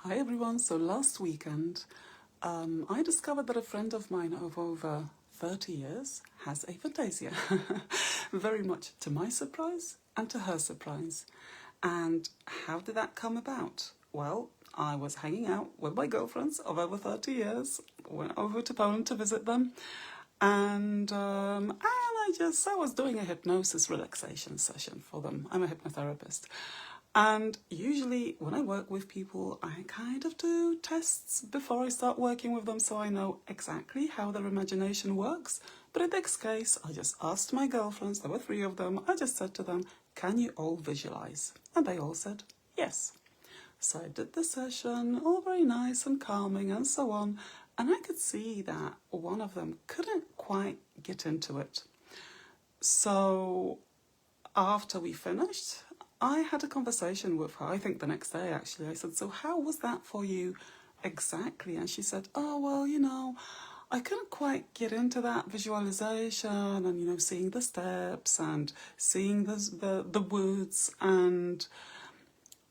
Hi everyone, so last weekend I discovered that a friend of mine of over 30 years has aphantasia, very much to my surprise and to her surprise. And how did that come about? Well, I was hanging out with my girlfriends of over 30 years, went over to Poland to visit them, and I was doing a hypnosis relaxation session for them. I'm a hypnotherapist. And usually when I work with people, I kind of do tests before I start working with them so I know exactly how their imagination works. But in this case, I just asked my girlfriends, there were 3 of them, I just said to them, can you all visualize? And they all said yes. So I did the session, all very nice and calming and so on, and I could see that one of them couldn't quite get into it. So after we finished, I had a conversation with her, I think the next day actually. I said, so how was that for you exactly? And she said, oh, well, I couldn't quite get into that visualization and, seeing the steps and seeing the woods, and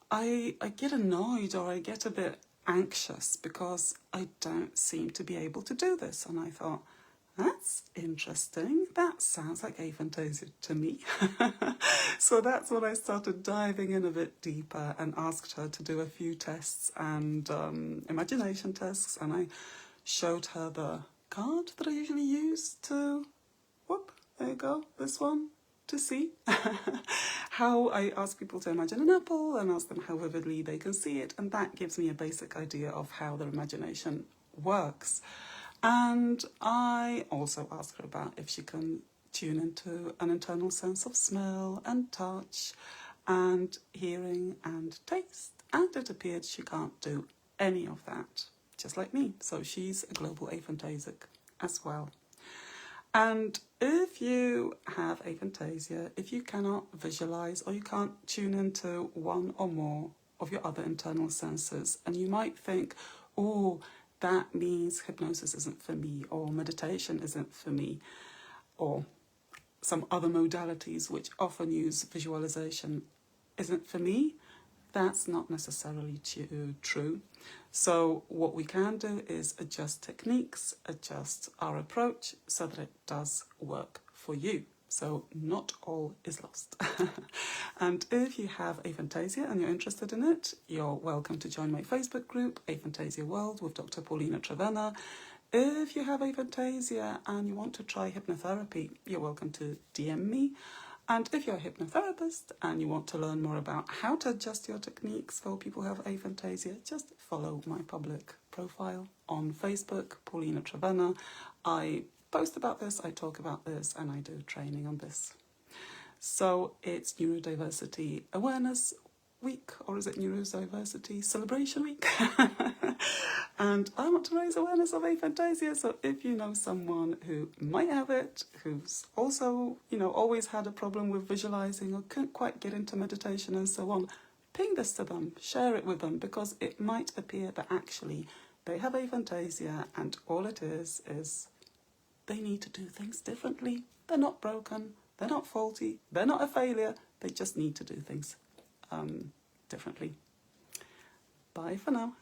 I get annoyed or I get a bit anxious because I don't seem to be able to do this. And I thought, that's interesting. That sounds like aphantasia to me. So that's when I started diving in a bit deeper and asked her to do a few tests and imagination tests. And I showed her the card that I usually use to, whoop, there you go, this one, to see how I ask people to imagine an apple and ask them how vividly they can see it. And that gives me a basic idea of how their imagination works. And I also asked her about if she can tune into an internal sense of smell and touch and hearing and taste. And it appeared she can't do any of that, just like me. So she's a global aphantasic as well. And if you have aphantasia, if you cannot visualize or you can't tune into one or more of your other internal senses, and you might think, oh, that means hypnosis isn't for me, or meditation isn't for me, or some other modalities which often use visualization isn't for me, that's not necessarily true. So what we can do is adjust techniques, adjust our approach so that it does work for you. So not all is lost. And if you have aphantasia and you're interested in it, you're welcome to join my Facebook group, Aphantasia World with Dr. Paulina Trevenna. If you have aphantasia and you want to try hypnotherapy, you're welcome to DM me. And if you're a hypnotherapist and you want to learn more about how to adjust your techniques for people who have aphantasia, just follow my public profile on Facebook, Paulina Trevenna. I post about this, I talk about this, and I do training on this. So it's Neurodiversity Awareness Week, or is it Neurodiversity Celebration Week? And I want to raise awareness of aphantasia, so if you know someone who might have it, who's also, always had a problem with visualizing or couldn't quite get into meditation and so on, ping this to them, share it with them, because it might appear that actually they have aphantasia and all it is they need to do things differently. They're not broken, they're not faulty, they're not a failure, they just need to do things differently. Bye for now.